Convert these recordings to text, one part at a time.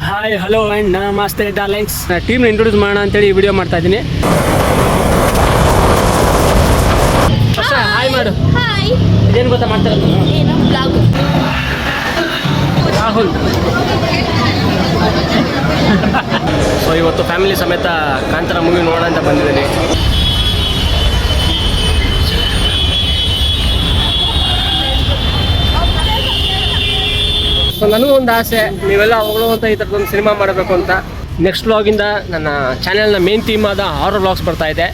Hi hello and ನಮಸ್ತೆ darlings. ಟೀಮ್ನ introduce ಮಾಡೋಣ ಅಂತೇಳಿ ಈ ವಿಡಿಯೋ ಮಾಡ್ತಾ ಇದ್ದೀನಿ. ಹಾಯ್ ಮಾಡು. ಹಾಯ್. ಇದೇನು ಗೊತ್ತಾ ಮಾಡ್ತಿರೋದು? ಏನು ಬ್ಲಾಗ್. ರಾಹುಲ್. ಸೊ ಇವತ್ತು ಫ್ಯಾಮಿಲಿ ಸಮೇತ ಕಾಂತಾರ ಮೂವಿ ನೋಡೋಣ ಅಂತ ಬಂದಿದ್ದೀನಿ. ಸೊ ನನಗೂ ಒಂದು ಆಸೆ, ನೀವೆಲ್ಲ ಹೊಗಳುವಂಥ ಈ ಥರದೊಂದು ಸಿನಿಮಾ ಮಾಡಬೇಕು ಅಂತ. ನೆಕ್ಸ್ಟ್ ವ್ಲಾಗಿಂದ ನನ್ನ ಚಾನೆಲ್ನ ಮೇನ್ ಥೀಮ್ ಆದ ಹಾರರ್ ವ್ಲಾಗ್ಸ್ ಬರ್ತಾ ಇದೆ.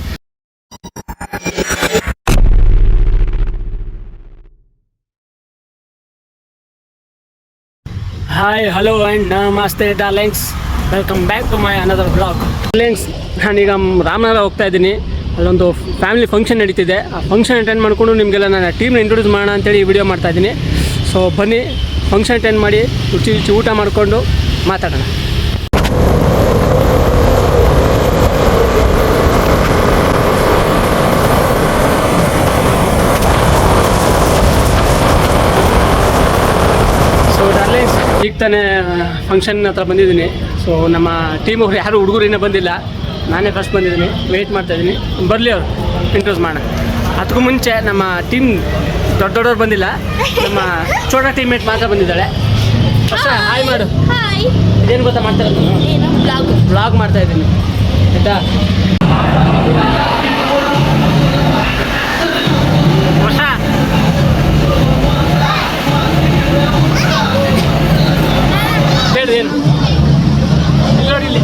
ಹಾಯ್ ಹಲೋ ಆ್ಯಂಡ್ ನಮಸ್ತೆ darlings, welcome back to my another blog. Darlings, ನಾನೀಗ ರಾಮನಗರ ಹೋಗ್ತಾ ಇದ್ದೀನಿ. ಅಲ್ಲೊಂದು ಫ್ಯಾಮಿಲಿ ಫಂಕ್ಷನ್ ನಡೀತಿದೆ. ಆ ಫಂಕ್ಷನ್ ಅಟೆಂಡ್ ಮಾಡಿಕೊಂಡು ನಿಮಗೆಲ್ಲ ನನ್ನ ಟೀಮ್ನ ಇಂಟ್ರೊಡ್ಯೂಸ್ ಮಾಡೋಣ ಅಂತೇಳಿ ಈ ವಿಡಿಯೋ ಮಾಡ್ತಾ ಇದ್ದೀನಿ. ಸೊ ಬನ್ನಿ, ಫಂಕ್ಷನ್ ಅಟೆಂಡ್ ಮಾಡಿ ರುಚಿ ಊಟ ಮಾಡಿಕೊಂಡು ಮಾತಾಡೋಣ. ಸೊ ಡಾರ್ಲಿಂಗ್ಸ್, ಈಗ ತಾನೇ ಫಂಕ್ಷನ್ ಹತ್ರ ಬಂದಿದ್ದೀನಿ. ಸೊ ನಮ್ಮ ಟೀಮ್ ಅವ್ರು ಯಾರು ಹುಡುಗರು ಇನ್ನೂ ಬಂದಿಲ್ಲ, ನಾನೇ ಫಸ್ಟ್ ಬಂದಿದ್ದೀನಿ. ವೆಯ್ಟ್ ಮಾಡ್ತಾಯಿದ್ದೀನಿ, ಬರಲಿ ಅವರು ಇಂಟ್ರೊಡ್ಯೂಸ್ ಮಾಡೋಣ. ಅದಕ್ಕೂ ಮುಂಚೆ ನಮ್ಮ ಟೀಮ್ ದೊಡ್ಡವ್ರು ಬಂದಿಲ್ಲ, ನಮ್ಮ ಚೋಟ ಟೀಮ್ಮೇಟ್ ಮಾತ್ರ ಬಂದಿದ್ದಾಳೆ. ಫಸ್ಟ್ ಹಾಯ್ ಮಾಡು. ಹಾಯ್. ಇದೇನು ಗೊತ್ತಾ ಮಾಡ್ತಿರೋದು? ಏನು ಬ್ಲಾಗ್. ಬ್ಲಾಗ್ ಮಾಡ್ತಾ ಇದ್ದೀನಿ, ಆಯಿತಾ? ವರ್ಷ ಹೇಳು, ಏನು ನೋಡಿ, ಇಲ್ಲಿ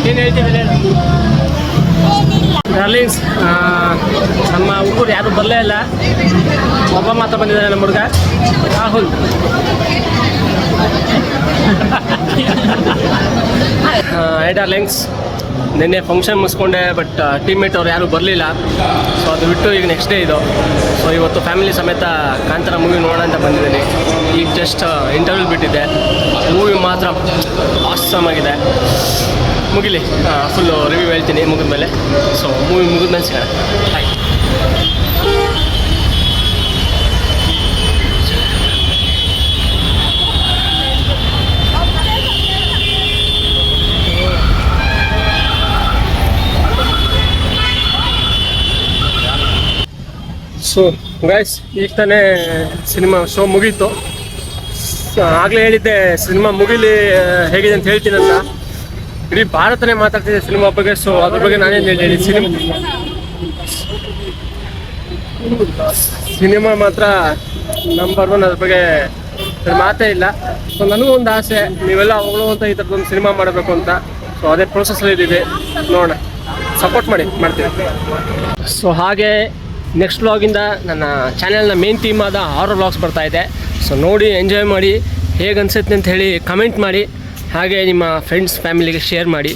ಏನು ಹೇಳ್ತೀವಿ ಹೇಳು. ಡಾರ್ಲಿಂಗ್ಸ್, ನಮ್ಮ ಹುಡುಗರು ಯಾರು ಬರಲೇ ಇಲ್ಲ, ಒಬ್ಬ ಮಾತ್ರ ಬಂದಿದ್ದಾನೆ, ನಮ್ಮ ಹುಡುಗ ರಾಹುಲ್. ಹೈ ಡಾರ್ಲಿಂಗ್ಸ್, ನಿನ್ನೆ ಫಂಕ್ಷನ್ ಮುಗಿಸ್ಕೊಂಡೆ, ಬಟ್ ಟೀಮ್ಮೇಟ್ ಅವ್ರು ಯಾರೂ ಬರಲಿಲ್ಲ. ಸೊ ಅದು ಬಿಟ್ಟು ಈಗ ನೆಕ್ಸ್ಟ್ ಡೇ ಇದು. ಸೊ ಇವತ್ತು ಫ್ಯಾಮಿಲಿ ಸಮೇತ ಕಾಂತಾರ ಮೂವಿ ನೋಡೋಣ ಅಂತ ಬಂದಿದ್ದೀನಿ. ಈಗ ಜಸ್ಟ್ ಇಂಟರ್ವ್ಯೂ ಬಿಟ್ಟಿದ್ದೆ. ಮೂವಿ ಮಾತ್ರ ಆಸಮ್ ಆಗಿದೆ. ಮುಗಿಲಿ, ಫುಲ್ಲು ರಿವ್ಯೂ ಹೇಳ್ತೀನಿ ಮುಗಿದ ಮೇಲೆ. ಸೊ ಮೂವಿ ಮುಗಿದ ಮೇಲೆ ಸಿಗೋಣ. ಬಾಯ್. ಸೊ ಗೈಸ್, ಈಗ ತಾನೇ ಸಿನಿಮಾ ಶೋ ಮುಗೀತು. ಆಗಲೇ ಹೇಳಿದ್ದೆ ಸಿನಿಮಾ ಮುಗಿಲಿ ಹೇಗಿದೆ ಅಂತ ಹೇಳ್ತೀನಿ ಅಂತ. ಇಡೀ ಭಾರತನೇ ಮಾತಾಡ್ತಿದ್ದೆ ಸಿನಿಮಾ ಬಗ್ಗೆ. ಸೊ ಅದ್ರ ಬಗ್ಗೆ ನಾನೇನು ಹೇಳಿ, ಸಿನಿಮಾ ಮಾತ್ರ ನಂಬರ್ 1, ಅದ್ರ ಬಗ್ಗೆ ಮಾತೇ ಇಲ್ಲ. ಸೊ ನನಗೂ ಒಂದು ಆಸೆ, ನೀವೆಲ್ಲ ಹೊಗಳುವಂಥ ಈ ಥರದೊಂದು ಸಿನಿಮಾ ಮಾಡಬೇಕು ಅಂತ. ಸೊ ಅದೇ ಪ್ರೊಸೆಸ್ಸಲ್ಲಿ ಇದ್ದೀವಿ, ನೋಡೋಣ, ಸಪೋರ್ಟ್ ಮಾಡ್ತೀವಿ. ಸೊ ಹಾಗೆ ನೆಕ್ಸ್ಟ್ ವ್ಲಾಗಿಂದ ನನ್ನ ಚಾನೆಲ್ನ ಮೇನ್ ಥೀಮ್ ಆದ ಹಾರರ್ ವ್ಲಾಗ್ಸ್ ಬರ್ತಾ ಇದೆ. ಸೊ ನೋಡಿ, ಎಂಜಾಯ್ ಮಾಡಿ, ಹೇಗೆ ಅನಿಸುತ್ತೆ ಅಂತ ಹೇಳಿ ಕಮೆಂಟ್ ಮಾಡಿ. ಹಾಗೆ ನಿಮ್ಮ ಫ್ರೆಂಡ್ಸ್ ಫ್ಯಾಮಿಲಿಗೆ ಶೇರ್ ಮಾಡಿ.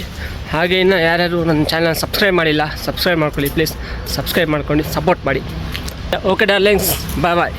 ಹಾಗೆ ಇನ್ನು ಯಾರ್ಯಾರು ನನ್ನ ಚಾನಲ್ನ ಸಬ್ಸ್ಕ್ರೈಬ್ ಮಾಡಿಲ್ಲ, ಸಬ್ಸ್ಕ್ರೈಬ್ ಮಾಡ್ಕೊಳ್ಳಿ ಪ್ಲೀಸ್. ಸಬ್ಸ್ಕ್ರೈಬ್ ಮಾಡ್ಕೊಂಡು ಸಪೋರ್ಟ್ ಮಾಡಿ. ಓಕೆ ಡಾರ್ಲಿಂಗ್ಸ್, ಬಾಯ್ ಬಾಯ್.